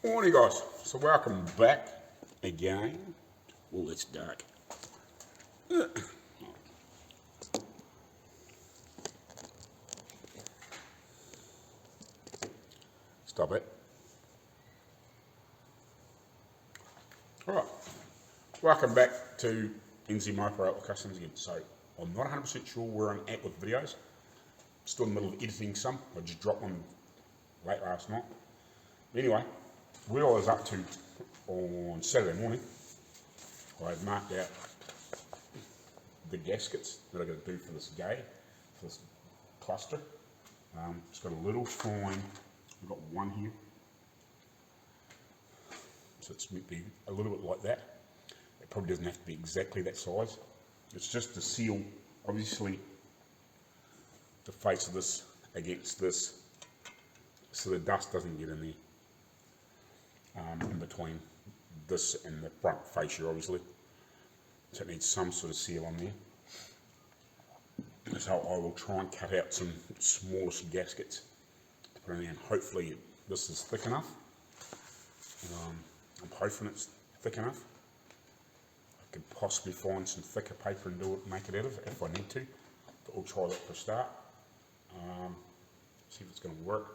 Morning guys, so welcome back again. Oh, it's dark. Stop it. Alright, welcome back to NZ Marko Outlaw Kustoms again. So I'm not 100% sure where I'm at with videos. Still in the middle of editing some. I just dropped one late last night. Anyway, what I was up to on Saturday morning, I had marked out the gaskets that I'm going to do for this gay, for this cluster. It's got a little fine, we've got one here, so it's meant to be a little bit like that. It probably doesn't have to be exactly that size. It's just to seal, obviously, the face of this against this, so the dust doesn't get in there. In between this and the front fascia, obviously, so it needs some sort of seal on there. So I will try and cut out some smallish gaskets to put in there, and hopefully this is thick enough. I'm hoping it's thick enough. I could possibly find some thicker paper and make it out of it if I need to, but we'll try that for a start. See if it's going to work.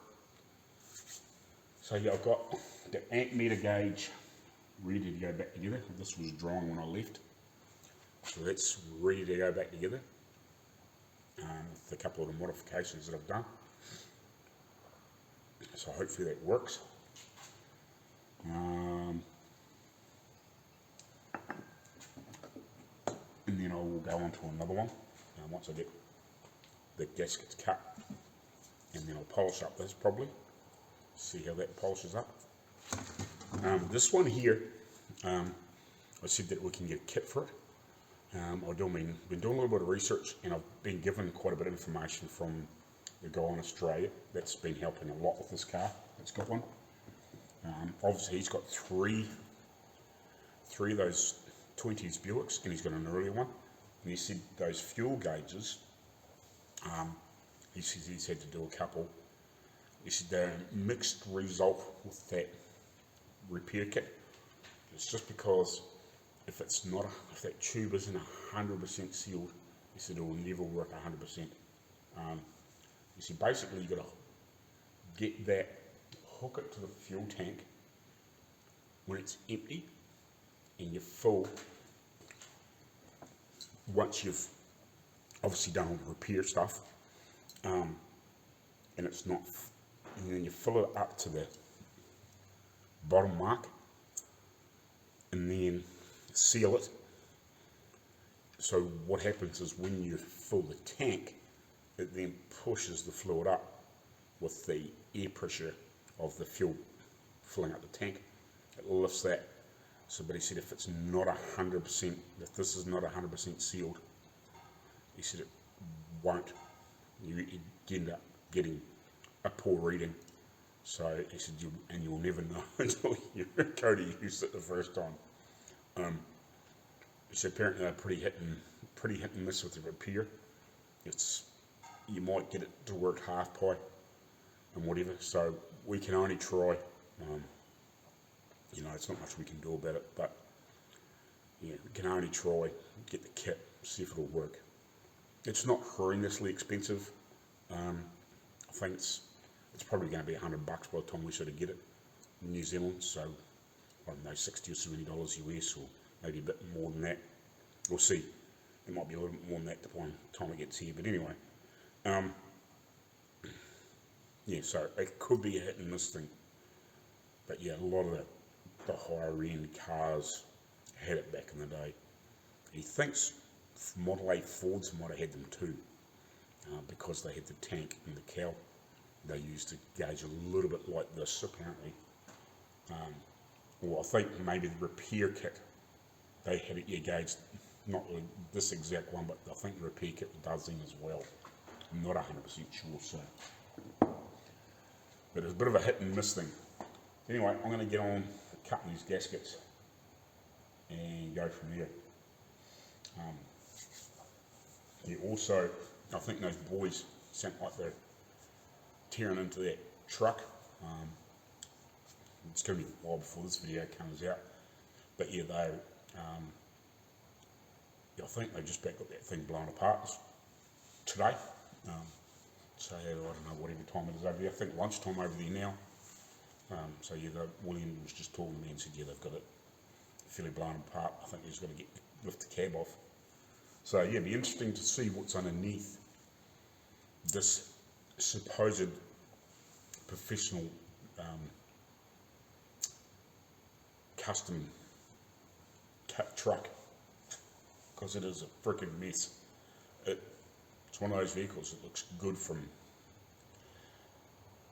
So yeah, I've got the amp meter gauge ready to go back together. This was drying when I left, so that's ready to go back together with a couple of the modifications that I've done. So hopefully that works. And then I will go on to another one once I get the gaskets cut, and then I'll polish up this probably. See how that polishes up. This one here, I said that we can get a kit for it. I've been doing a little bit of research, and I've been given quite a bit of information from the guy in Australia that's been helping a lot with this car. It's got one. Obviously he's got three of those 20s Buicks, and he's got an earlier one. And he said those fuel gauges, he says he's had to do a couple. He said they're a mixed result with that repair kit. It's just because if that tube isn't 100% sealed, he said it will never work 100%. You see, basically you got to get that, hook it to the fuel tank when it's empty, and you're full. Once you've obviously done all the repair stuff, and it's not. And then you fill it up to the bottom mark, and then seal it. So what happens is when you fill the tank, it then pushes the fluid up with the air pressure of the fuel filling up the tank. It lifts that. So, but he said if it's not 100%, if this is not 100% sealed, he said it won't. You end up getting a poor reading. So he said you'll never know until you go to use it the first time. He said apparently they're pretty hit and miss with the repair. You might get it to work half pie and whatever. So we can only try. It's not much we can do about it, but yeah, we can only try, get the kit, see if it'll work. It's not horrendously expensive. I think it's probably going to be $100 by the time we sort of get it in New Zealand, so I don't know, $60 or $70 US, or maybe a bit more than that. We'll see. It might be a little bit more than that by the time it gets here, but anyway. Yeah, so it could be a hit and miss thing. But yeah, a lot of the higher end cars had it back in the day. He thinks Model A Fords might have had them too, because they had the tank and the cowl. They used to gauge a little bit like this, apparently. Well, I think maybe the repair kit, they had it gauged, not really this exact one, but I think the repair kit does them as well. I'm not 100% sure, so. But it's a bit of a hit and miss thing. Anyway, I'm going to get on cutting these gaskets and go from there. Yeah, also, I think those boys sound like they're tearing into that truck. It's going to be a while before this video comes out. But yeah, they, I think they just about got that thing blown apart today. So yeah, I don't know whatever time it is over there. I think lunchtime over there now. So yeah, William was just talking to me and said, yeah, they've got it fairly blown apart. I think they've just got to lift the cab off. So yeah, it'd be interesting to see what's underneath this supposed professional custom truck, because it is a freaking mess. It's one of those vehicles that looks good from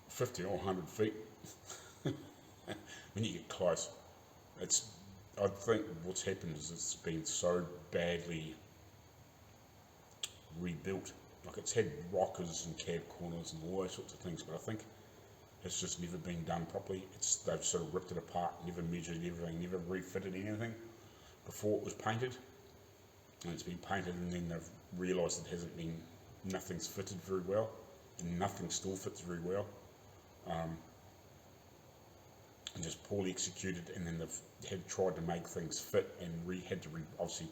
50 or 100 feet. When you get close, I think what's happened is it's been so badly rebuilt. Like, it's had rockers and cab corners and all those sorts of things, but I think it's just never been done properly. They've sort of ripped it apart, never measured everything, never refitted anything before it was painted. And it's been painted, and then they've realised nothing's fitted very well, and nothing still fits very well. And just poorly executed, and then they've tried to make things fit, and obviously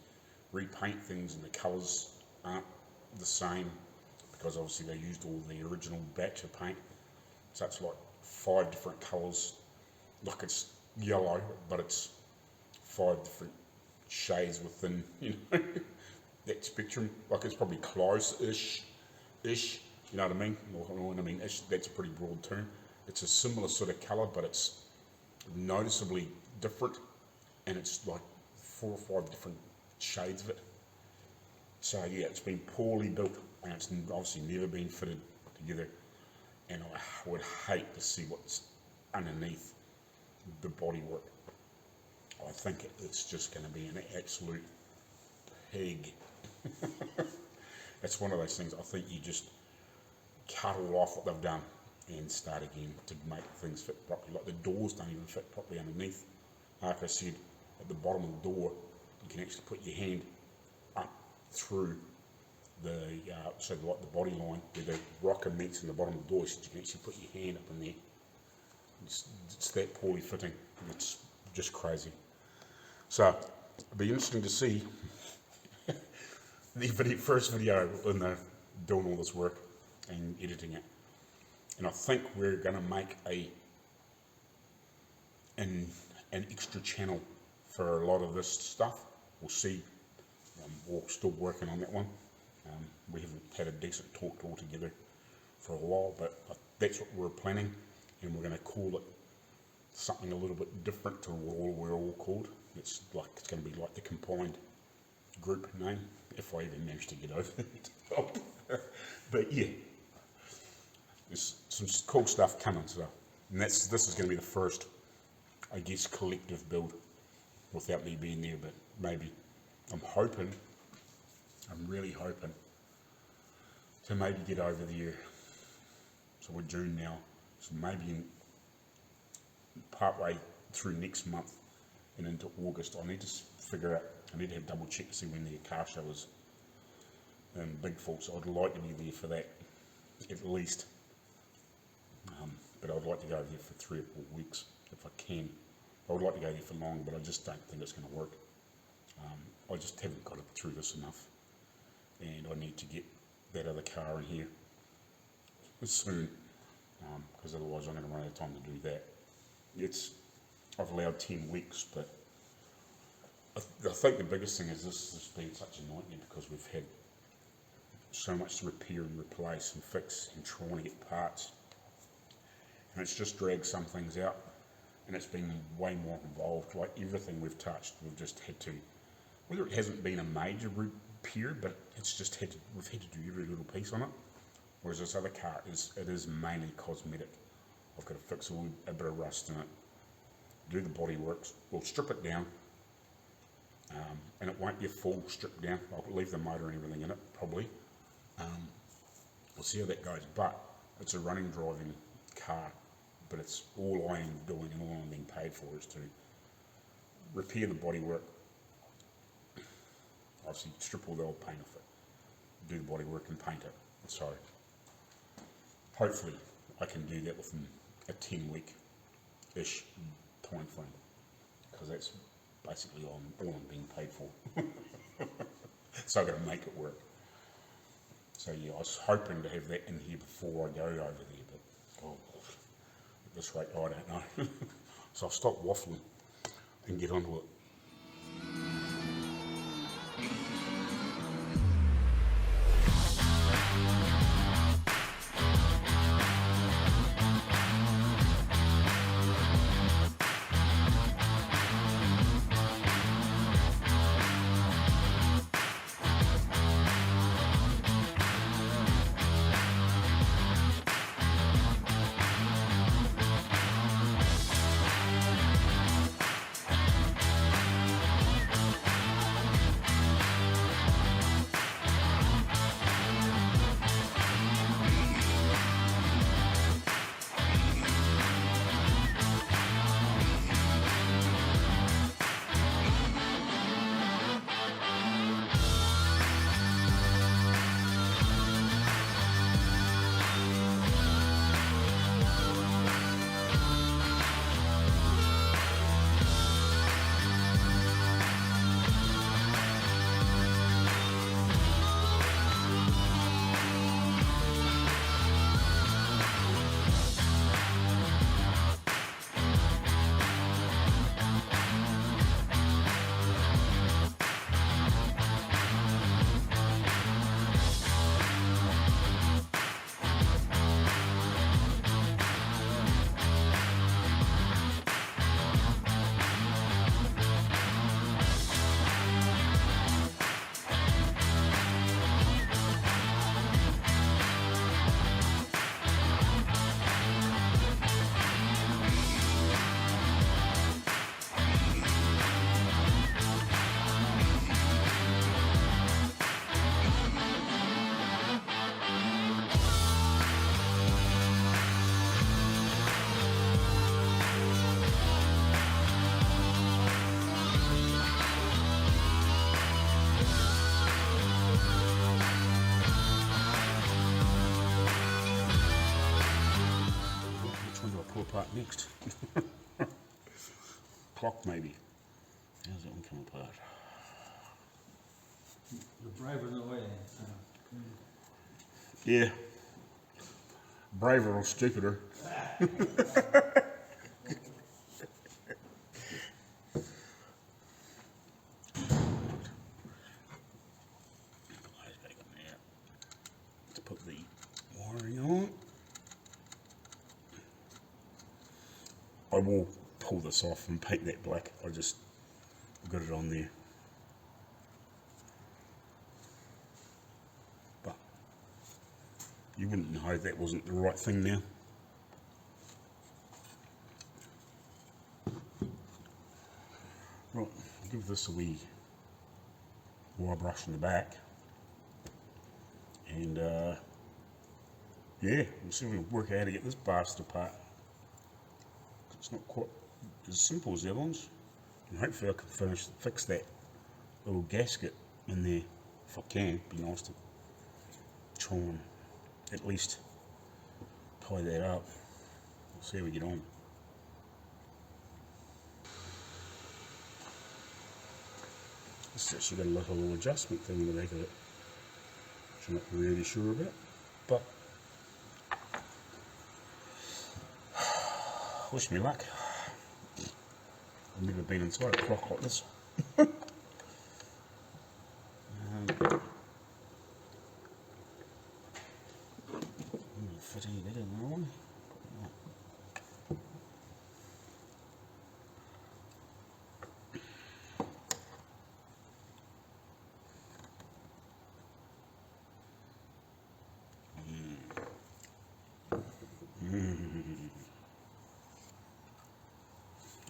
repaint things, and the colours aren't the same, because obviously they used all the original batch of paint. So it's like 5 different colours, like it's yellow, but it's 5 different shades within, that spectrum. Like, it's probably close-ish, you know what I mean? Or when I mean ish, that's a pretty broad term. It's a similar sort of colour, but it's noticeably different, and it's like 4 or 5 different shades of it. So yeah, it's been poorly built, and it's obviously never been fitted together, and I would hate to see what's underneath the bodywork. I think it's just going to be an absolute pig. It's one of those things, I think you just cut all off what they've done and start again to make things fit properly. Like, the doors don't even fit properly underneath. Like I said, at the bottom of the door, you can actually put your hand up through so like the body line where the rocker meets in the bottom of the door, so you can actually put your hand up in there. It's that poorly fitting. It's just crazy. So it'll be interesting to see the first video when they're doing all this work and editing it. And I think we're going to make an extra channel for a lot of this stuff. We'll see. We're still working on that one. We haven't had a decent talk all together for a while, but that's what we're planning, and we're going to call it something a little bit different to what we're all called. It's going to be like the combined group name, if I even manage to get over it. But yeah, there's some cool stuff coming. So, and this is going to be the first, I guess, collective build without me being there. But maybe I'm really hoping to maybe get over there. So we're June now, so maybe in partway through next month and into August, I need to figure out, I need to have double check to see when the car show is in Bigfoot. So I'd like to be there for that at least, but I'd like to go there for 3 or 4 weeks if I can. I would like to go there for long, but I just don't think it's going to work. I just haven't got it through this enough, and I need to get that other car in here soon, because otherwise I'm going to run out of time to do that. I've allowed 10 weeks, but I think the biggest thing is this has been such a nightmare, because we've had so much to repair and replace and fix and trying to get parts, and it's just dragged some things out, and it's been way more involved. Like, everything we've touched, we've just had to, whether it hasn't been a major repair, but we've had to do every little piece on it. Whereas this other car it is mainly cosmetic. I've got to fix a bit of rust in it, do the body works, we'll strip it down, and it won't be a full strip down. I'll leave the motor and everything in it, probably. We'll see how that goes, but it's a running, driving car, but it's all I am doing and all I'm being paid for is to repair the body work, obviously strip all the old paint off it, do the body work and paint it. So hopefully I can do that within a 10-week ish time frame, because that's basically all I'm being paid for. So I've got to make it work. So yeah, I was hoping to have that in here before I go over there, but oh, at this rate I don't know. So I'll stop waffling and get onto it. Apart next. Clock maybe. How's that one come apart? You're braver than the way. Yeah. Braver or stupider. Let's put the wiring on. I will pull this off and paint that black. I just got it on there. But you wouldn't know that wasn't the right thing now. Right, I'll give this a wee wire brush in the back. And yeah, we'll see if we can work out how to get this bastard apart. It's not quite as simple as the other ones, and hopefully I can fix that little gasket in there if I can. Be nice to try and at least tie that up. We'll see how we get on. This actually got a little adjustment thing in the back of it, which I'm not really sure about, but wish me luck. I've never been inside a clock like this. Fit any better than that one.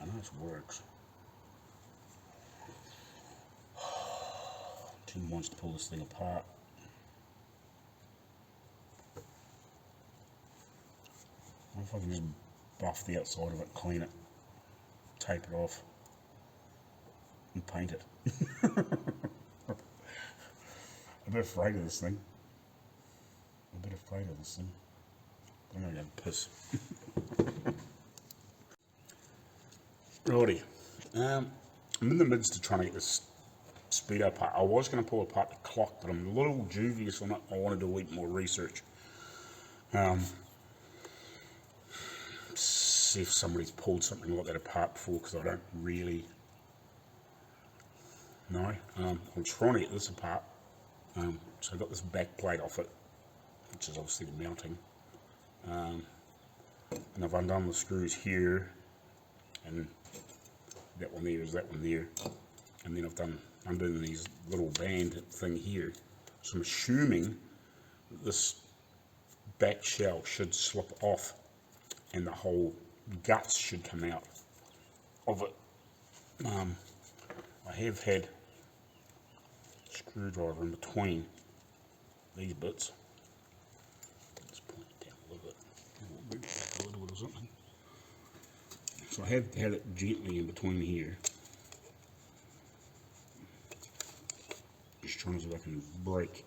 I know this works. Tim wants to pull this thing apart. I wonder if I can just buff the outside of it, clean it, tape it off, and paint it. I'm a bit afraid of this thing. I'm gonna go piss. Righty, I'm in the midst of trying to get this speedo apart. I was going to pull apart the clock, but I'm a little dubious on it. I want to do a bit more research. See if somebody's pulled something like that apart before, because I don't really know. I'm trying to get this apart. So I've got this back plate off it, which is obviously the mounting. And I've undone the screws here, and that one there is that one there. And then I've done undone these little band thing here. So I'm assuming that this back shell should slip off and the whole guts should come out of it. I have had a screwdriver in between these bits. Let's point it down a little bit. Move it back a little bit or something. So I have had it gently in between here. Just trying to see if I can break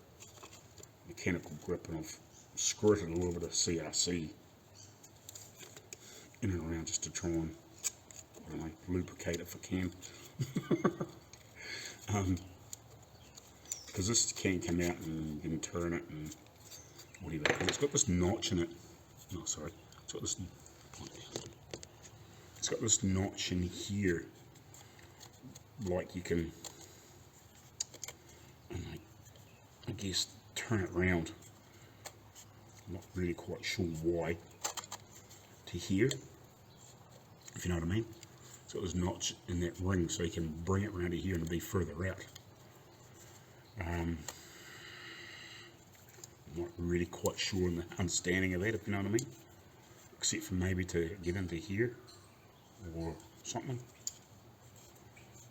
mechanical grip, and I've squirted a little bit of CRC in and around just to try and, I don't know, lubricate if I can. Because this can come out and you can turn it and whatever. And it's got this notch in it. No, sorry. It's got this notch in here, like you can, I guess, turn it round. I'm not really quite sure why. To here, if you know what I mean. So there's notch in that ring, so you can bring it around to here and be further out. I'm not really quite sure in the understanding of that, if you know what I mean. Except for maybe to get into here or something.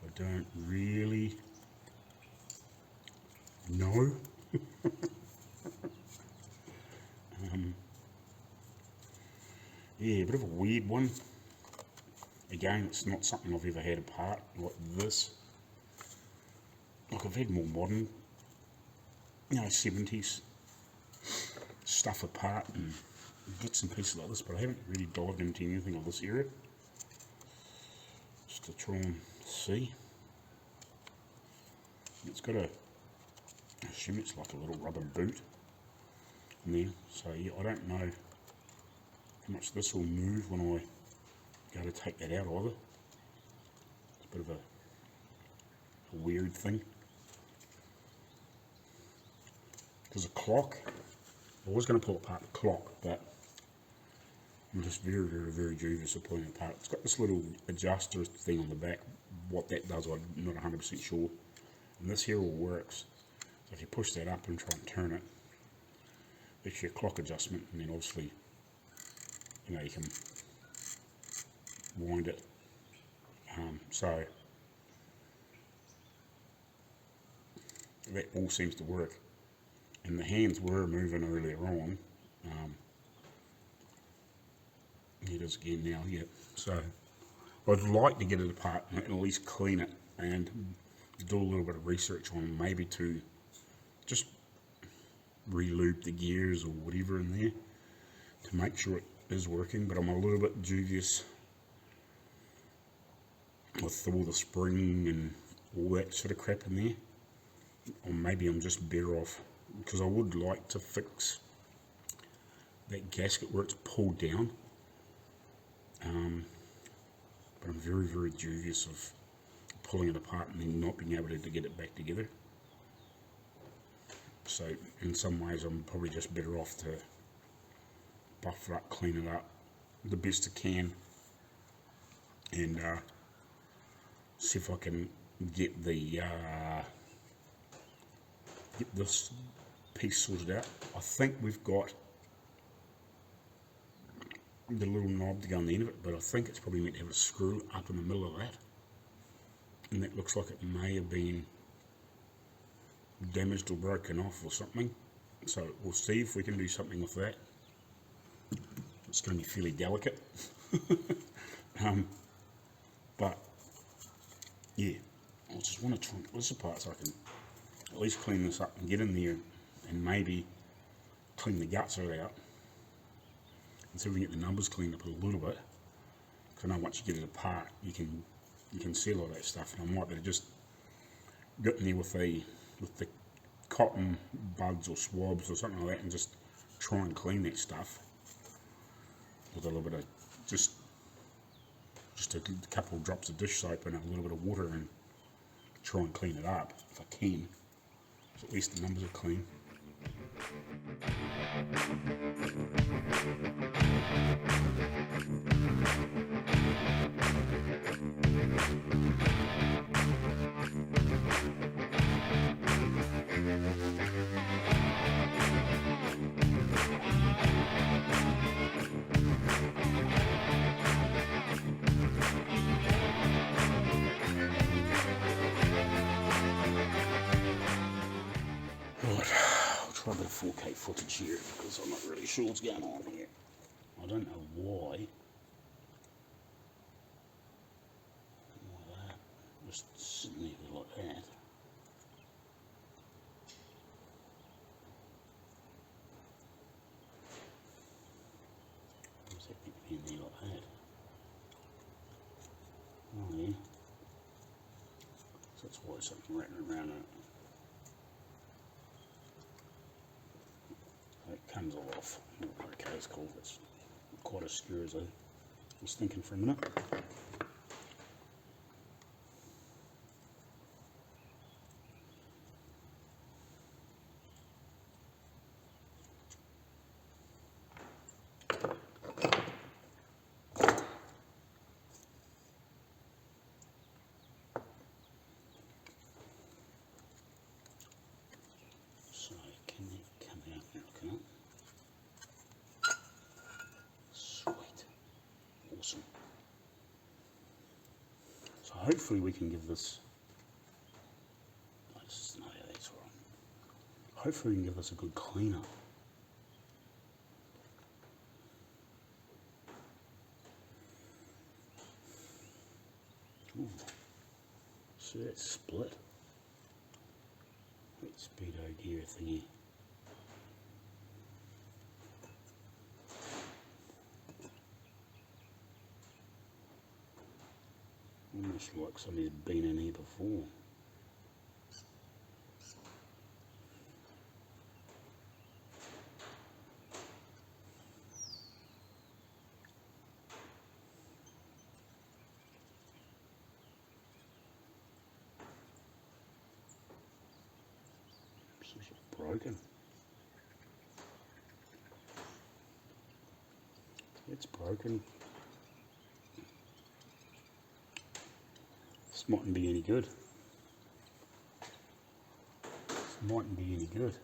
I don't really know. Yeah, a bit of a weird one. Again, it's not something I've ever had apart like this. Like, I've had more modern, 70s stuff apart and bits and pieces like this, but I haven't really dived into anything of this area. Just to try and see. It's got a, I assume it's like a little rubber boot in there. So yeah, I don't know how much this will move when I go to take that out either. It's a bit of a weird thing. Because the clock, I was going to pull apart the clock, but I'm just very, very, very dubious of pulling it apart. It's got this little adjuster thing on the back. What that does, I'm not 100% sure. And this here all works. So if you push that up and try and turn it, it's your clock adjustment, and then obviously, you can wind it. So that all seems to work. And the hands were moving earlier on. It is again now, yeah. So I'd like to get it apart and at least clean it and do a little bit of research on maybe to just re-lube the gears or whatever in there to make sure it is working. But I'm a little bit dubious with all the spring and all that sort of crap in there. Or maybe I'm just better off, because I would like to fix that gasket where it's pulled down. But I'm very, very dubious of pulling it apart and then not being able to get it back together. So in some ways I'm probably just better off to buff it up, clean it up the best I can, and see if I can get the get this piece sorted out. I think we've got the little knob to go on the end of it, but I think it's probably meant to have a screw up in the middle of that, and that looks like it may have been damaged or broken off or something. So we'll see if we can do something with that. It's going to be fairly delicate. But yeah, I just want to try and pull this apart so I can at least clean this up and get in there and maybe clean the guts of it out and see if we can get the numbers cleaned up a little bit, I know once you get it apart, you can see a lot of that stuff, and I might better just get in there with the cotton buds or swabs or something like that, and just try and clean that stuff with a little bit of just a couple of drops of dish soap and a little bit of water, and try and clean it up if I can, so at least the numbers are clean. Try a bit of 4K footage here because I'm not really sure what's going on here. I don't know why. Why that? Just sitting there like that. What's that meant to be in there like that? Oh yeah. So that's why there's something rattling around in it. It comes all off. Okay, it's cool. It's quite as secure as I was thinking for a minute. So can they come out now? Can it? Awesome. So hopefully we can give this, no, that's all right. Hopefully we can give this a good clean up. Ooh. See that split? That speedo gear thingy. Almost like somebody's been in here before. This is broken. It's broken. This mightn't be any good. This mightn't be any good.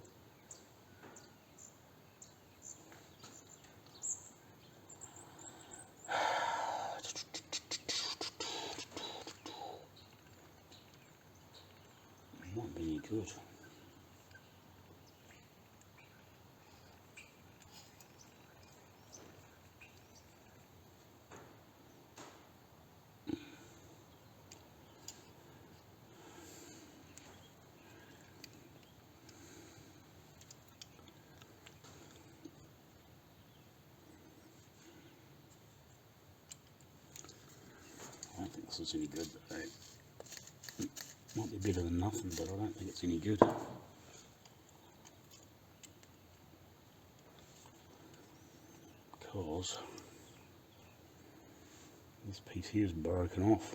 It mightn't be any good. I don't think this is any good, but it might be better than nothing, but I don't think it's any good. Because this piece here is broken off.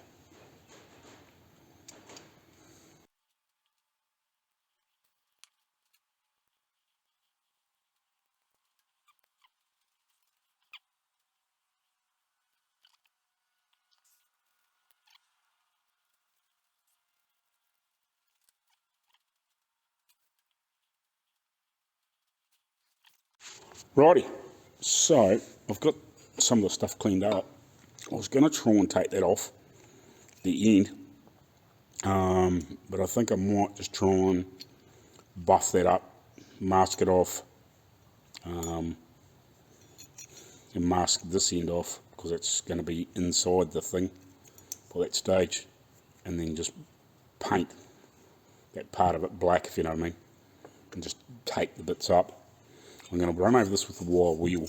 Righty, so I've got some of the stuff cleaned up. I was going to try and take that off the end, but I think I might just try and buff that up, mask it off, and mask this end off because it's going to be inside the thing by that stage, and then just paint that part of it black, if you know what I mean, and just take the bits up. I'm going to run over this with the wire wheel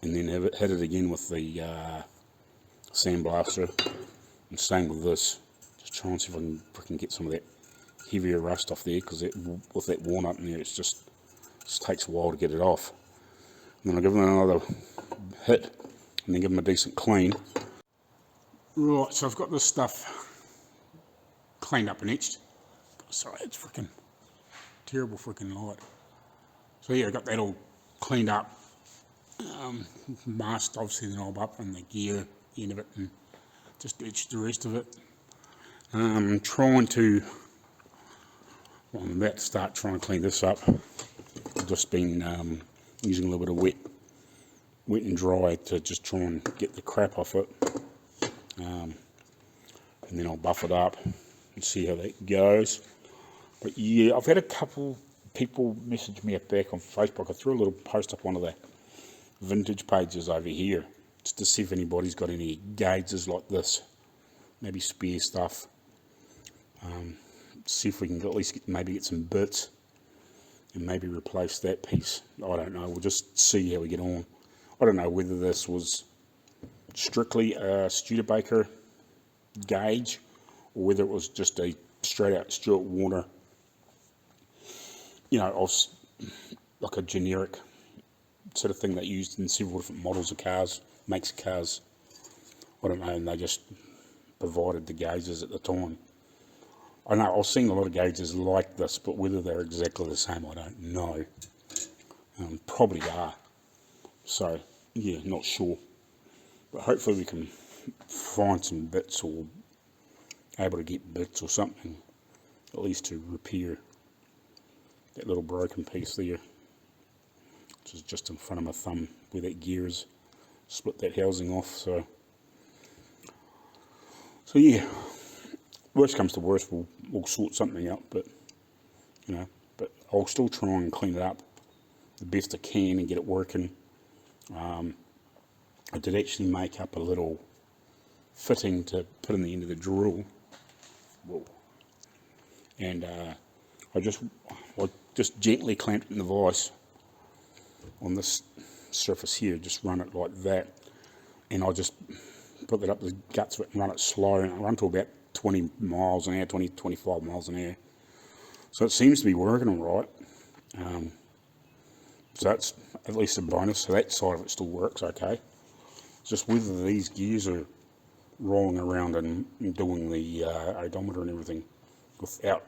and then hit it again with the sandblaster, and same with this. Just try and see if I can get some of that heavier rust off there, because with that walnut in there, it just takes a while to get it off. And then I'll give them another hit, and then give them a decent clean. Right, so I've got this stuff cleaned up and etched. Sorry, it's freaking terrible freaking light. So yeah, I got that all cleaned up, masked obviously the knob up and the gear end of it, and just etched the rest of it. I'm trying to, well, I'm about to start trying to clean this up. I've just been using a little bit of wet and dry to just try and get the crap off it. And then I'll buff it up and see how that goes. But yeah, I've had a couple people message me back on Facebook. I threw a little post up one of the vintage pages over here, just to see if anybody's got any gauges like this, maybe spare stuff. See if we can at least maybe get some bits and maybe replace that piece. I don't know, we'll just see how we get on. I don't know whether this was strictly a Studebaker gauge or whether it was just a straight out Stuart Warner, you know, like a generic sort of thing they used in several different models of cars, makes of cars. I don't know, and they just provided the gauges at the time. I know I was seeing a lot of gauges like this, but whether they're exactly the same, I don't know. Probably are. So yeah, not sure. But hopefully we can find some bits, or able to get bits or something, at least to repair that little broken piece there, which is just in front of my thumb where that gear is. Split that housing off. So yeah, worst comes to worst, we'll sort something out. But you know, but I'll still try and clean it up the best I can and get it working. I did actually make up a little fitting to put in the end of the drill. Whoa. And I just gently clamped it in the vise on this surface here, just run it like that, and I'll just put that up the guts of it and run it slow, and I'll run to about 20 miles an hour, 25 miles an hour. So it seems to be working all right. So that's at least a bonus. So that side of it still works okay. It's just whether these gears are rolling around and doing the odometer and everything without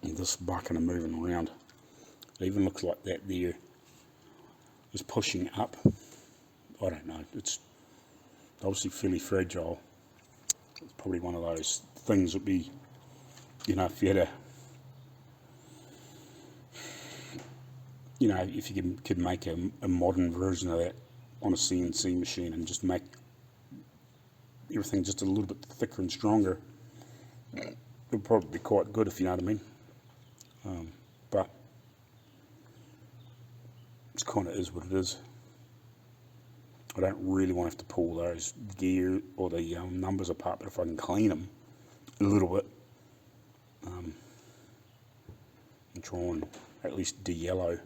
this bucket and moving around. It even looks like that there is pushing up. I don't know, it's obviously fairly fragile. It's probably one of those things that be, you know, if you had a, you know, if you could make a modern version of that on a CNC machine and just make everything just a little bit thicker and stronger, it would probably be quite good, if you know what I mean. But it kind of is what it is. I don't really want to have to pull those gear or the numbers apart, but if I can clean them a little bit and try and at least de-yellow,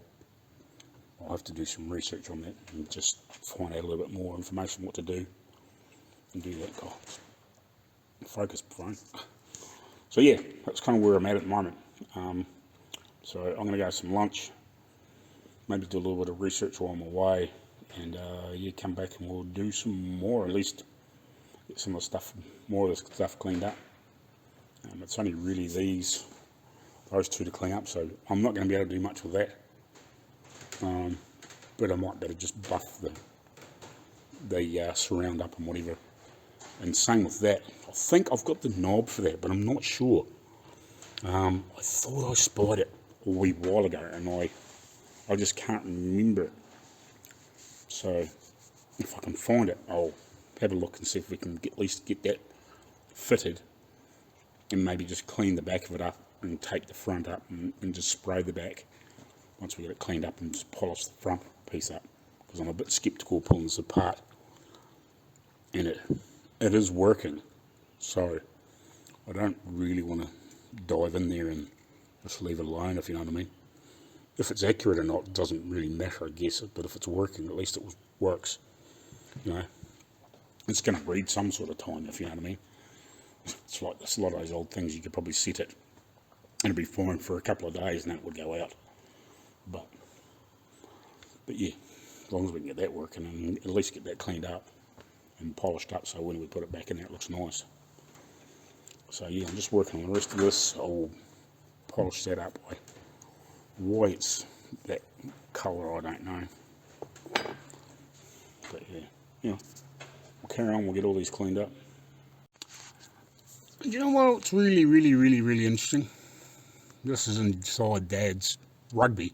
I'll have to do some research on that and just find out a little bit more information what to do and do that. Oh, focus phone. So yeah, that's kind of where I'm at the moment. So I'm going to go have some lunch, maybe do a little bit of research while I'm away, and yeah, come back and we'll do some more, at least get some of the stuff, more of the stuff cleaned up. It's only really those two to clean up, so I'm not going to be able to do much with that. But I might better just buff the surround up and whatever. And same with that. I think I've got the knob for that, but I'm not sure. I thought I spied it a wee while ago, and I just can't remember it. So if I can find it, I'll have a look and see if we can at least get that fitted, and maybe just clean the back of it up and tape the front up and just spray the back once we get it cleaned up, and just polish the front piece up, because I'm a bit skeptical pulling this apart, and it is working, so I don't really want to dive in there and just leave it alone, if you know what I mean. If it's accurate or not doesn't really matter, I guess, but if it's working, at least it works, you know. it's going to breed some sort of time, if you know what I mean. It's like a lot of those old things, you could probably set it and it'd be fine for a couple of days and that would go out. But yeah, as long as we can get that working and at least get that cleaned up and polished up, so when we put it back in there it looks nice. So yeah, I'm just working on the rest of this. I'll polish that up. Why it's that colour, I don't know. But yeah, we'll carry on, we'll get all these cleaned up. And you know what, it's really, really, really, really interesting. This is inside Dad's rugby.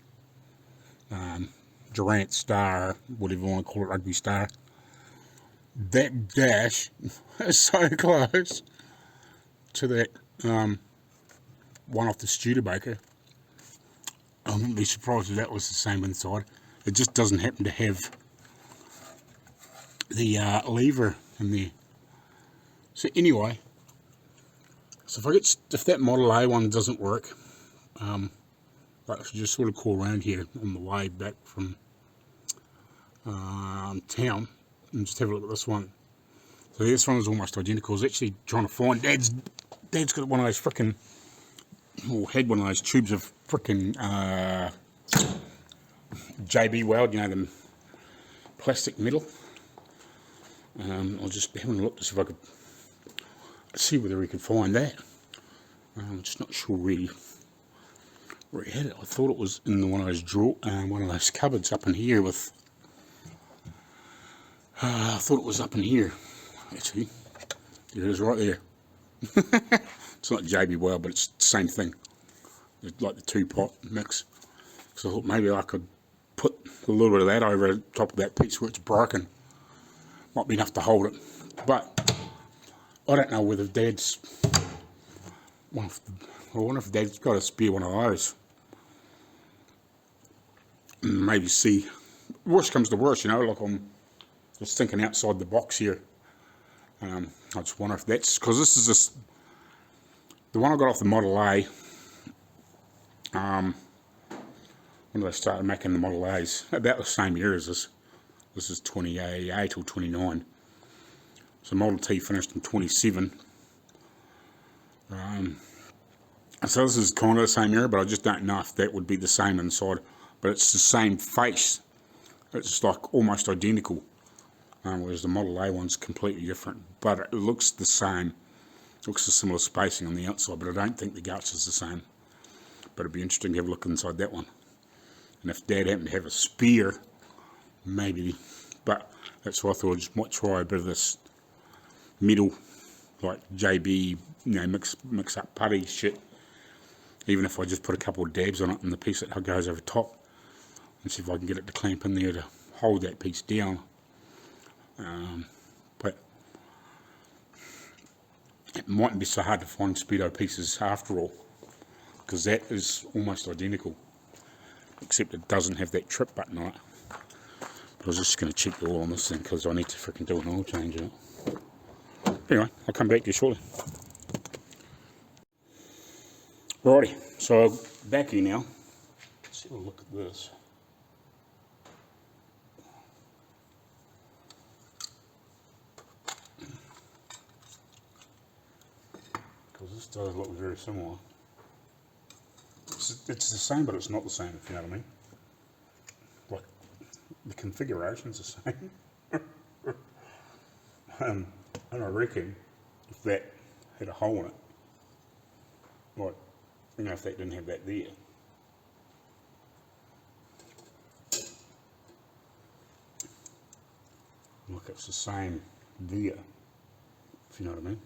Durant Star, whatever you want to call it, rugby star. That dash is so close to that one off the Studebaker. I wouldn't be surprised if that was the same inside. It just doesn't happen to have the lever in there. So anyway, so if that Model A one doesn't work, I should just sort of call around here on the way back from town and just have a look at this one. So this one is almost identical. I was actually trying to find Dad's got one of those frickin', or had one of those tubes of frickin' JB Weld, you know, the plastic metal. I was just having a look to see if I could see whether we could find that. I'm just not sure really where he had it. I thought it was in one of those cupboards up in here with. I thought it was up in here. Actually, it is right there. It's not JB Weld, but it's the same thing. It's like the two-pot mix. So I thought maybe I could put a little bit of that over the top of that piece where it's broken. Might be enough to hold it. But I don't know whether Dad's I wonder if Dad's got a spare one of those. And maybe see. Worst comes to worst, you know, like I'm just thinking outside the box here. I just wonder if that's because this is just the one I got off the Model A. When they started making the Model A's, about the same year as this. This is 28 or 29. So Model T finished in 27. So this is kind of the same year, but I just don't know if that would be the same inside. But it's the same face. It's like almost identical. Whereas the Model A one's completely different. But it looks the same. It looks a similar spacing on the outside, but I don't think the guts is the same. But it'd be interesting to have a look inside that one. And if Dad happened to have a spare, maybe. But that's why I thought I just might try a bit of this metal, like JB, mix up putty shit. Even if I just put a couple of dabs on it and the piece that goes over top, and see if I can get it to clamp in there to hold that piece down. But it mightn't be so hard to find Speedo pieces after all, because that is almost identical, except it doesn't have that trip button on it. But I was just going to check the oil on this thing because I need to freaking do an oil change in it. Anyway, I'll come back to you shortly. Righty, so back here now. Let's have a look at this. Because this does look very similar. It's the same, but it's not the same, if you know what I mean. Like, the configuration's the same. And I reckon if that had a hole in it, like, you know, if that didn't have that there, look, it's the same there, if you know what I mean.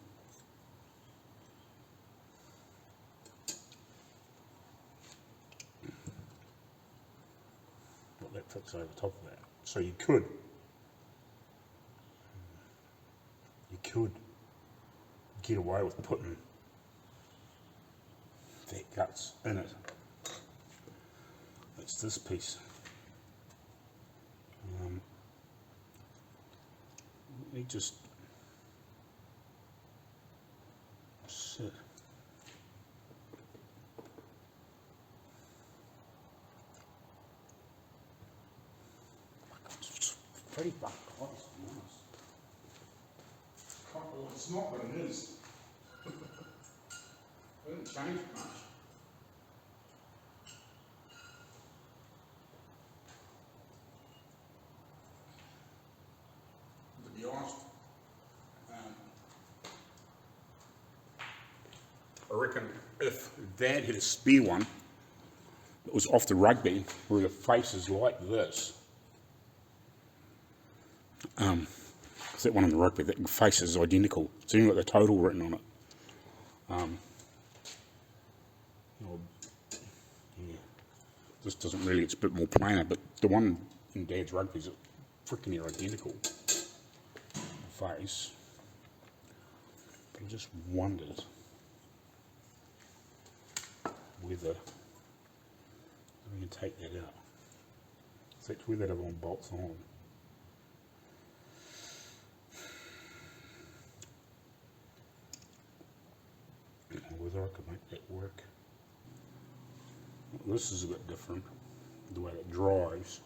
But that fits over top of that. So you could get away with putting that guts in it. It's this piece. Let me just sit. It's pretty fucking close, to be honest. It's not, but it is. It didn't change much. To be honest, I reckon if Dad had a spare one that was off the rugby, where the face is like this, because that one on the rugby, that face is identical. It's even got the total written on it. Yeah, this doesn't really, it's a bit more plainer, but the one in Dad's rugby is freaking near identical face. But I just wondered whether we can take that out. So that's where that other one bolts on. Whether I could make that work. This is a bit different, the way it drives,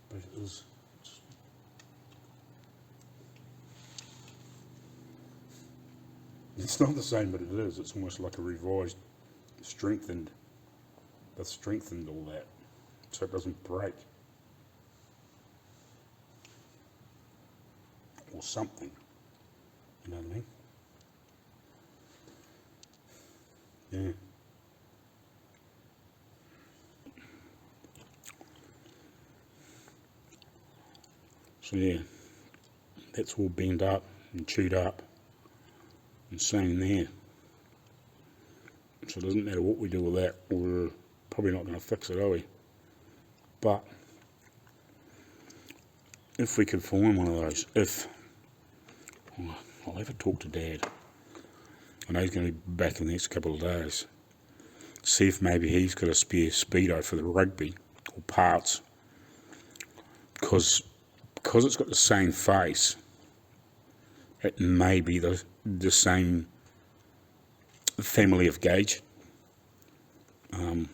but it is. It's not the same, but it is. It's almost like a revised, strengthened. They've strengthened all that, so it doesn't break or something. You know what I mean? Yeah. So yeah, that's all bent up and chewed up and same there. So it doesn't matter what we do with that, we're probably not going to fix it, are we? But if we could find one of those, I'll have a talk to Dad. I know he's going to be back in the next couple of days. See if maybe he's got a spare speedo for the rugby or parts, because it's got the same face. It may be the same family of gauge. It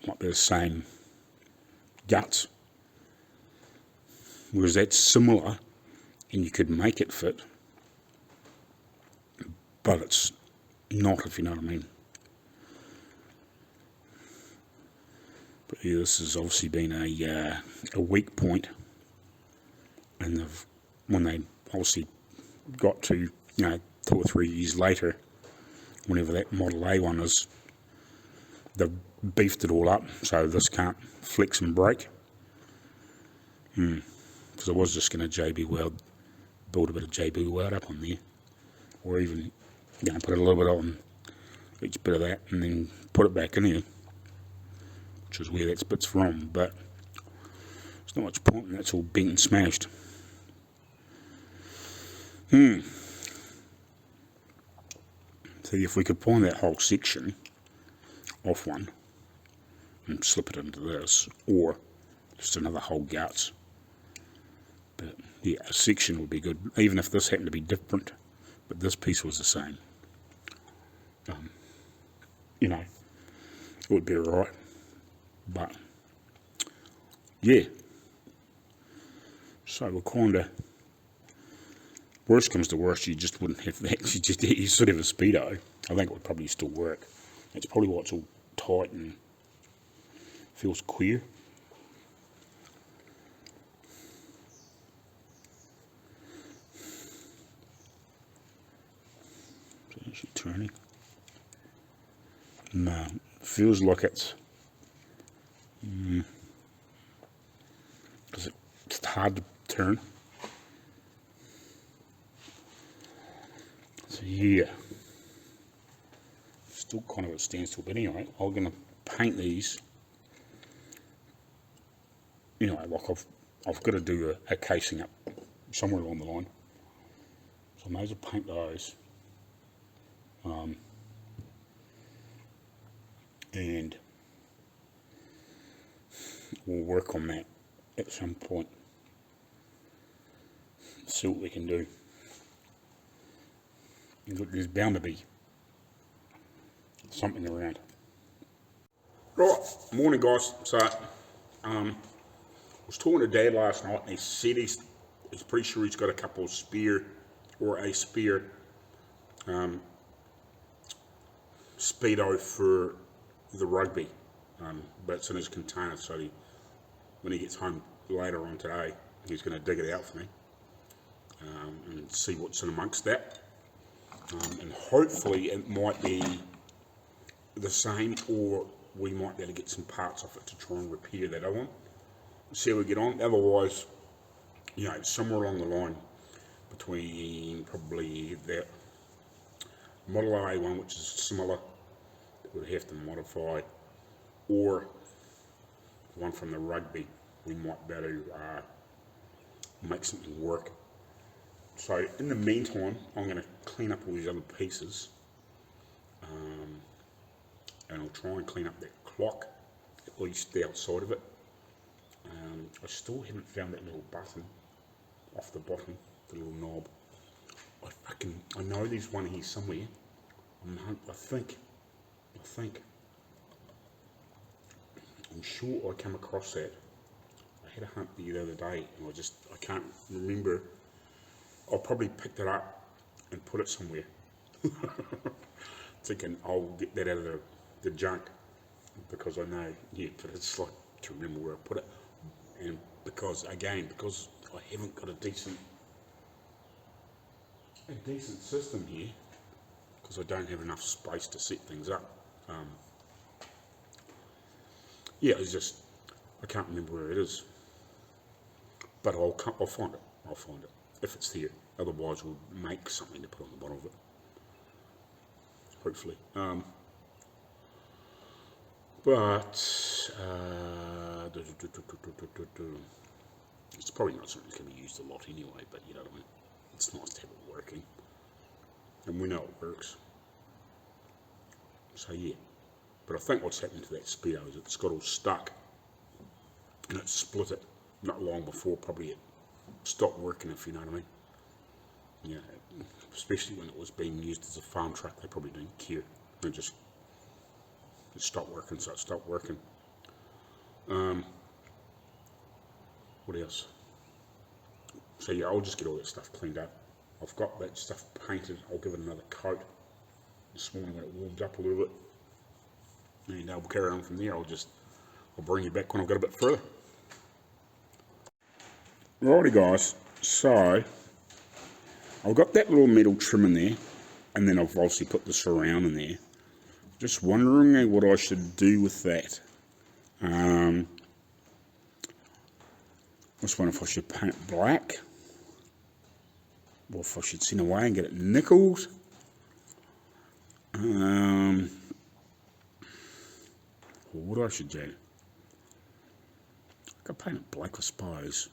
might be the same guts. Whereas that's similar, and you could make it fit, but it's not, if you know what I mean. But yeah, this has obviously been a weak point, and when they obviously got to 2 or 3 years later, whenever that Model A one is, they've beefed it all up so this can't flex and break. Because I was just going to JB weld, build a bit of JB weld up on there, or even put a little bit on each bit of that and then put it back in here, which is where that bit's from, but there's not much point, and that's all bent and smashed. So if we could find that whole section off one and slip it into this, or just another whole guts, but yeah, a section would be good, even if this happened to be different, but this piece was the same. It would be alright, but yeah, so we're kind of, worst comes to worst, you just wouldn't have that, you sort of have a speedo. I think it would probably still work. That's probably why it's all tight and feels queer. So is she turning? No, feels like it's because it's hard to turn. So yeah, still kind of at a standstill, but anyway, I'm going to paint these. Like I've got to do a casing up somewhere along the line, so I may as well paint those. And we'll work on that at some point. See what we can do. There's bound to be something around. Right, morning guys. So, I was talking to Dad last night, and he said he's pretty sure he's got a couple of spare, or a spare speedo for the rugby, but it's in his container, so when he gets home later on today, he's going to dig it out for me and see what's in amongst that, and hopefully it might be the same, or we might be able to get some parts off it to try and repair that other one. See how we get on. Otherwise, you know, somewhere along the line between probably that Model A one, which is similar, that we'd have to modify, or one from the rugby, we might be able to make something work. So in the meantime, I'm going to clean up all these other pieces, and I'll try and clean up that clock, at least the outside of it. I still haven't found that little button off the bottom, the little knob. I know there's one here somewhere. I think I'm sure I came across that. I had a hunt the other day, and I can't remember. I probably picked it up and put it somewhere, thinking I'll get that out of the junk, because I know, yeah, but it's like to remember where I put it, and because I haven't got a decent system here, because I don't have enough space to set things up. Yeah, it's just, I can't remember where it is, but I'll find it. I'll find it if it's there. Otherwise, we'll make something to put on the bottom of it. Hopefully. It's probably not something that can be used a lot anyway, but you know what I mean. It's nice to have it working, and we know it works. So yeah, but I think what's happened to that speedo is it's got all stuck, and it split it not long before probably it stopped working, if you know what I mean. Yeah, especially when it was being used as a farm truck, they probably didn't care. It stopped working, so it stopped working. What else? So yeah, I'll just get all that stuff cleaned up. I've got that stuff painted. I'll give it another coat this morning when it warms up a little bit, and we'll carry on from there. I'll bring you back when I've got a bit further. Righty guys, so I've got that little metal trim in there, and then I've obviously put the surround in there. Just wondering what I should do with that. I just wonder if I should paint it black, or if I should send away and get it nickeled. Or what I should do. I could paint it black, I suppose,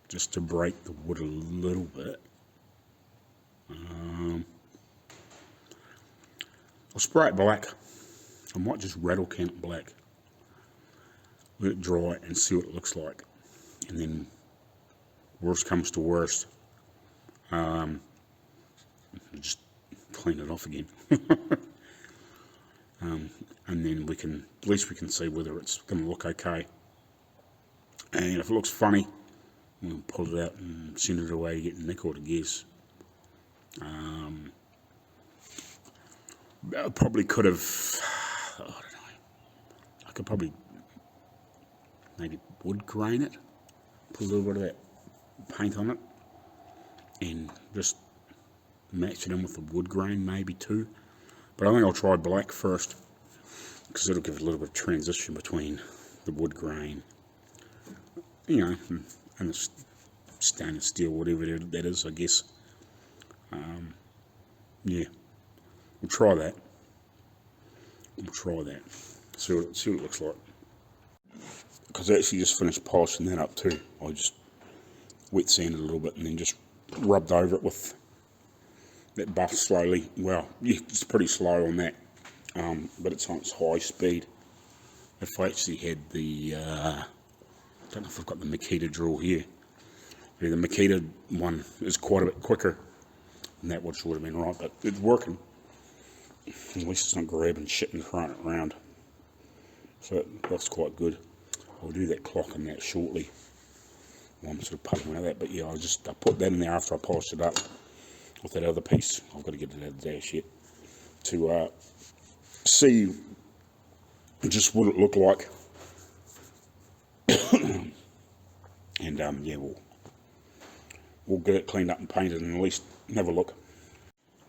just to break the wood a little bit. I'll spray it black. I might just rattle can it black, let it dry and see what it looks like, and then worst comes to worst, just clean it off again. And then at least we can see whether it's going to look okay, and if it looks funny, we'll pull it out and send it away to get nickeled, I guess. I probably could have, I don't know, I could probably maybe wood grain it, put a little bit of that paint on it, and just match it in with the wood grain maybe too. But I think I'll try black first, because it'll give it a little bit of transition between the wood grain, you know, and the stainless steel, whatever that is, I guess. Yeah, we'll try that. See what it looks like. Because I actually just finished polishing that up too. I just wet sanded a little bit and then just rubbed over it with that buff slowly. Well, yeah, it's pretty slow on that, but it's on its high speed. If I actually had the, I don't know if I've got the Makita drill here. Yeah, the Makita one is quite a bit quicker, and that would have been right, but it's working. At least it's not grabbing shit and throwing it around. So that's quite good. I'll do that clock and that shortly. Well, I'm sort of putting out that, but yeah, I put that in there after I polished it up with that other piece. I've got to get it out of the dash yet to see just what it looked like. And yeah, we'll get it cleaned up and painted and at least have a look.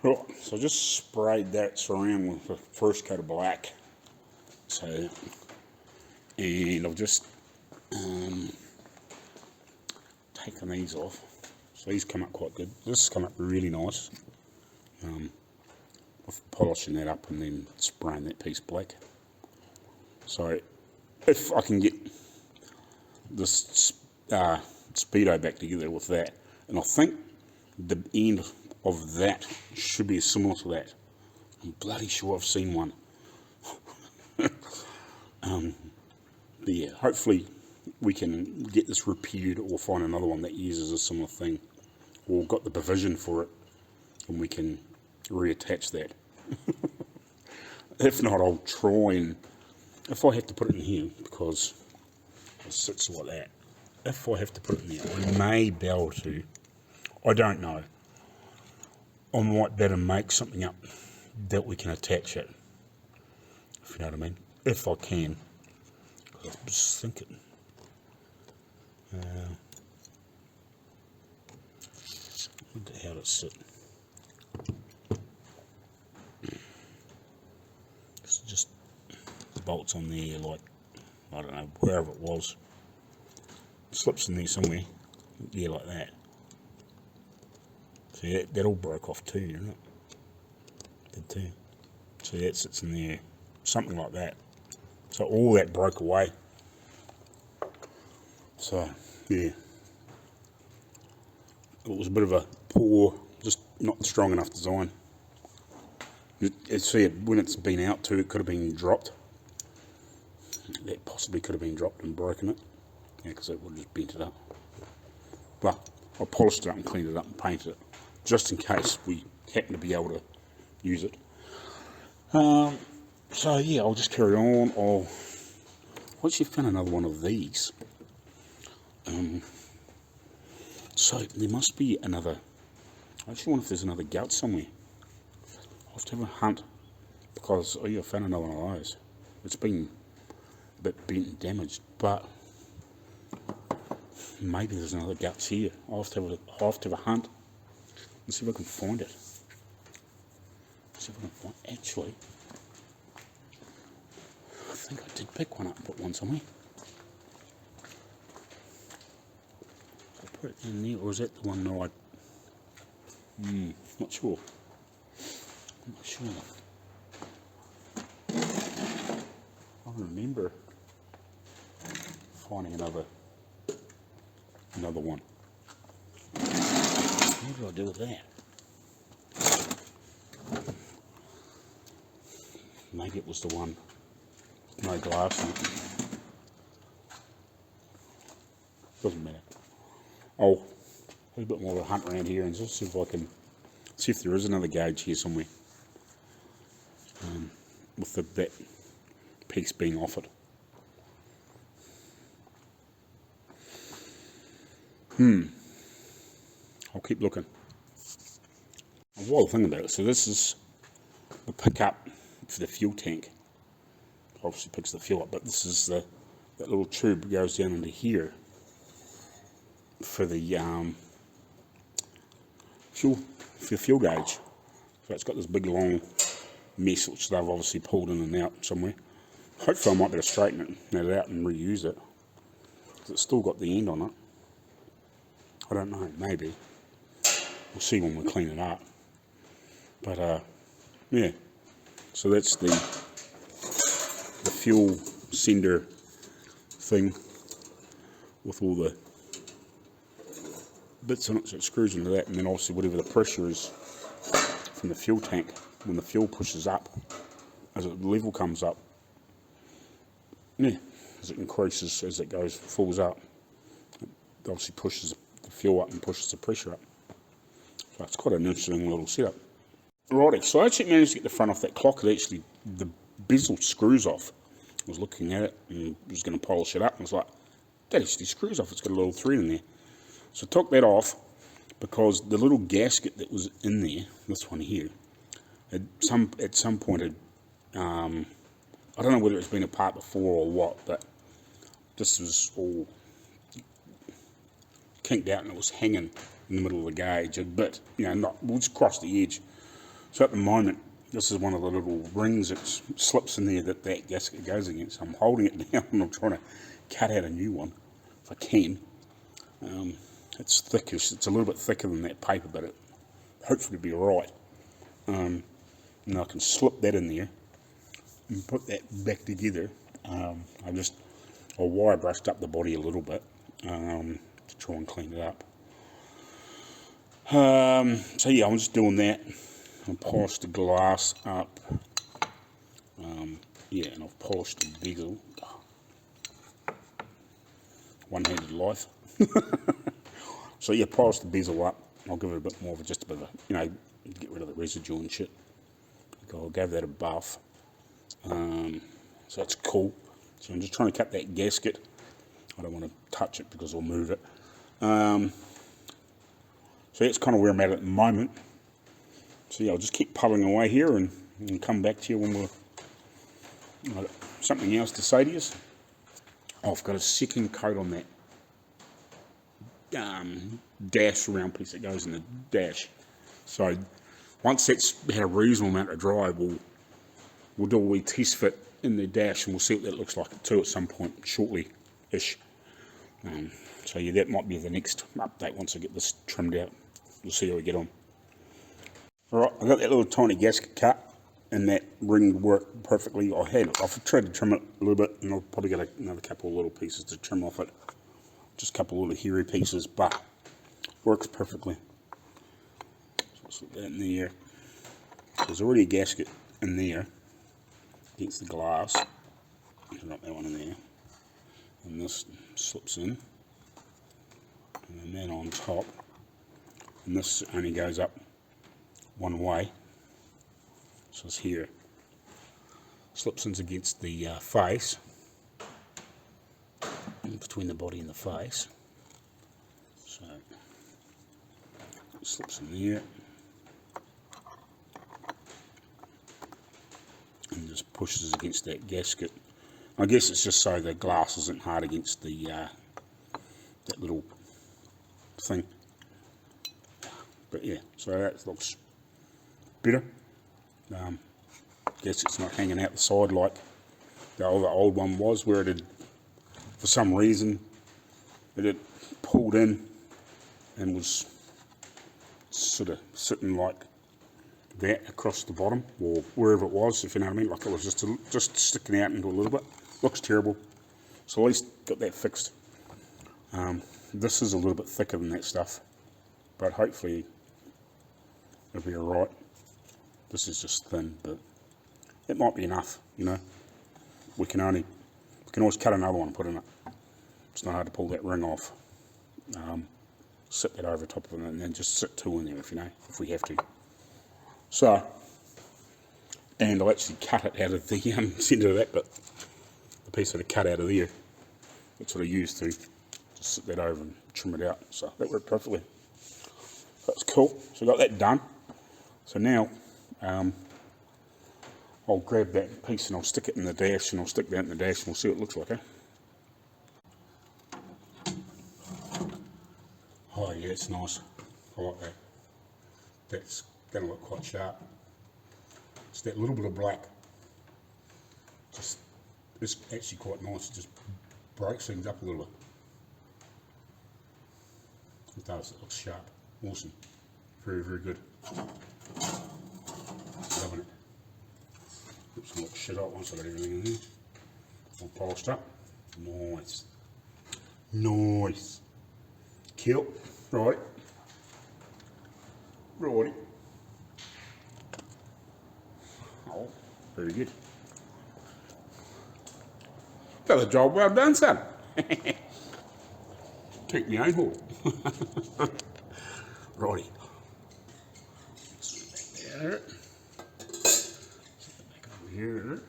Right, so I just sprayed that surround with the first coat of black. So, and I've just taken these off. So these come up quite good. This has come up really nice. With polishing that up and then spraying that piece black. So if I can get this Speedo back together with that, and I think the end of that should be similar to that. I'm bloody sure I've seen one. But yeah, hopefully we can get this repaired or find another one that uses a similar thing, or got the provision for it and we can reattach that. If not, I'll try, and if I have to put it in here, because it sits like that, if I have to put it in there, I may be able to, I don't know, I might better make something up that we can attach it, if you know what I mean, if I can. I'm just thinking, how does it sit? It's just bolts on there, like, I don't know, wherever it was. It slips in there somewhere, yeah, like that. See, that all broke off too, didn't it? Did too. See, that sits in there, something like that. So all that broke away. So, yeah. It was a bit of a poor, just not strong enough design. See, when it's been out too, it could have been dropped. That possibly could have been dropped and broken it. Yeah, because it would have just bent it up. But I polished it up and cleaned it up and painted it, just in case we happen to be able to use it. So yeah, I'll just carry on. I'll actually found another one of these. So there must be another. I actually wonder if there's another gout somewhere. I'll have to have a hunt, because oh yeah, I found another one of those. It's been a bit bent and damaged, but maybe there's another guts here. I'll have to have a hunt and see if I can find it. See if I can find. Actually, I think I did pick one up and put one somewhere. So I put it in there, or is that the one that not sure. I'm not sure. I remember finding another one. What do I do with that? Maybe it was the one, no glass on it. Doesn't matter. I'll have a bit more of a hunt around here and just see if I can see if there is another gauge here somewhere. With that piece being offered. I'll keep looking. While thinking about it, so this is the pickup for the fuel tank. Obviously picks the fuel up, but this is that little tube goes down into here for the fuel gauge. So it's got this big long mess which they've obviously pulled in and out somewhere. Hopefully I might be able to straighten it out and reuse it, because it's still got the end on it. I don't know, maybe. We'll see when we clean it up. But yeah, so that's the fuel sender thing with all the bits on it, so it screws into that, and then obviously whatever the pressure is from the fuel tank, when the fuel pushes up, as the level comes up, yeah, as it increases, as it goes, falls up, it obviously pushes the fuel up and pushes the pressure up. So it's quite an interesting little setup. Righty, so I actually managed to get the front off that clock. It actually, the bezel screws off. I was looking at it and was going to polish it up, and I was like, that actually screws off. It's got a little thread in there. So I took that off because the little gasket that was in there, this one here, at some point had, I don't know whether it's been apart before or what, but this was all kinked out and it was hanging in the middle of the gauge a bit, you know, not, it was across the edge. So at the moment, this is one of the little rings that slips in there that gasket goes against. I'm holding it down and I'm trying to cut out a new one if I can. It's thickish, it's a little bit thicker than that paper, but it hopefully will be alright. And I can slip that in there and put that back together. I wire brushed up the body a little bit to try and clean it up. So yeah, I'm just doing that. I'll polish the glass up. Yeah, and I've polished the bezel. One-handed life. So yeah, polish the bezel up. I'll give it a bit more of just a bit of a, you know, get rid of the residue and shit. I'll give that a buff. So that's cool. So I'm just trying to cut that gasket. I don't want to touch it because I'll move it. So that's kind of where I'm at the moment. So yeah, I'll just keep puddling away here and come back to you when we're something else to say to you. Oh, I've got a second coat on that dash round piece that goes in the dash. So once that's had a reasonable amount of dry, we'll do a wee test fit in the dash and we'll see what that looks like too at some point shortly-ish. So yeah, that might be the next update once I get this trimmed out. We'll see how we get on. Alright, I got that little tiny gasket cut and that ring worked perfectly. I've tried to trim it a little bit and I'll probably get another couple of little pieces to trim off it. Just a couple of little hairy pieces, but works perfectly. So let's put that in there. There's already a gasket in there against the glass. Drop that one in there. And this slips in. And then that on top. And this only goes up one way. So it's here. Slips in against the face. In between the body and the face. So it slips in there. And just pushes against that gasket. I guess it's just so the glass isn't hard against the that little thing. But yeah, so that looks better. Guess it's not hanging out the side like the old one was, where it had, for some reason, it had pulled in and was sort of sitting like that across the bottom, or wherever it was, if you know what I mean, like it was just sticking out into a little bit. Looks terrible. So at least got that fixed. This is a little bit thicker than that stuff, but hopefully it'll be alright. This is just thin, but it might be enough, you know. We can always cut another one and put in it. It's not hard to pull that ring off. Sit that over top of it and then just sit two in there if we have to. So, and I'll actually cut it out of the centre of that bit, the piece that I cut out of there. That's what I used to just sit that over and trim it out. So that worked perfectly. That's cool. So I got that done. So now I'll grab that piece and I'll stick it in the dash, and I'll stick that in the dash and we'll see what it looks like, Oh yeah, it's nice. I like that. That's going to look quite sharp. It's that little bit of black. It's actually quite nice. It just breaks things up a little bit. It does. It looks sharp. Awesome. Very, very good. Loving it. Oops, look shit up once I got everything in there. All polished up. Nice. Nice. Cool. Right. Righty. Oh, very good. Another job well done, son. Take me own haul. Righty. Set that there. Set that back over here.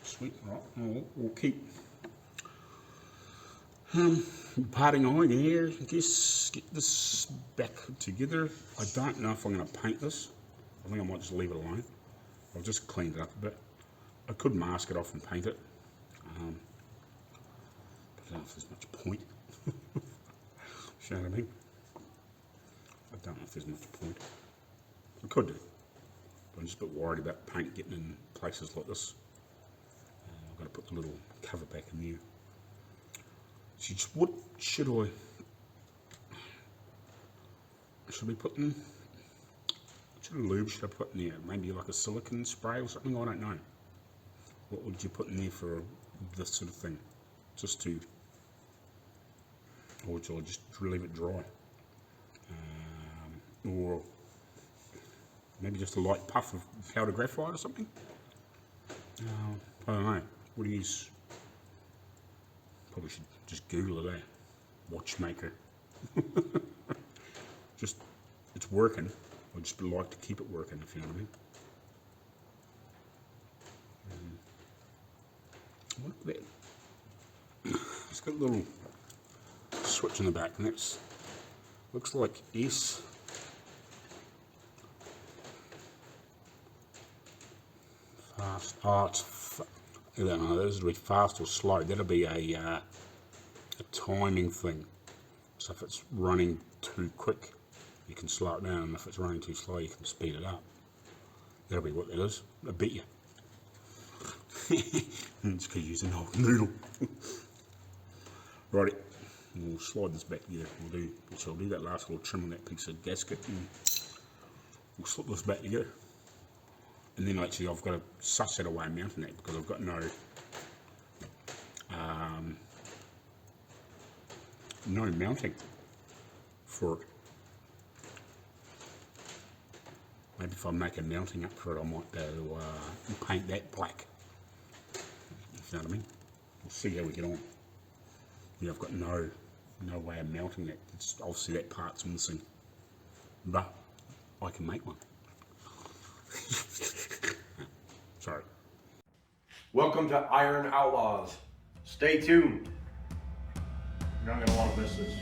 Sweet, right. We'll keep Parting on here, I guess, get this back together. I don't know if I'm going to paint this. I think I might just leave it alone. I've just cleaned it up a bit. I could mask it off and paint it. But I don't know if there's much point. You know what I mean? I don't know if there's much point. I could do. But I'm just a bit worried about paint getting in places like this. I've got to put the little cover back in there. So what should I be putting? What sort of lube should I put in there? Maybe like a silicone spray or something? I don't know. What would you put in there for this sort of thing? Just to, or should I just leave it dry? Or maybe just a light puff of powder graphite or something? I don't know. What do you use? Probably should just Google it, watchmaker. Just, it's working. I'd just like to keep it working, if you know what I mean. What about, it's got a little switch in the back, and that's, looks like S. Fast. Oh, it's, I don't know, this will be fast or slow. That'll be a timing thing. So if it's running too quick, you can slow it down, and if it's running too slow, you can speed it up. That'll be what that is. I bet you. It's because you're using an old noodle. Righty, we'll slide this back together. I'll do that last little trim on that piece of gasket, and we'll slip this back together. And then actually I've got to suss that away and mounting that, because I've got no mounting for it. Maybe if I make a mounting up for it, I might be able to paint that black. If you know what I mean? We'll see how we get on. Yeah, I've got no way of mounting that. It's obviously that part's missing, but I can make one. Sorry. Welcome to Iron Outlaws. Stay tuned. You're not going to want to miss this.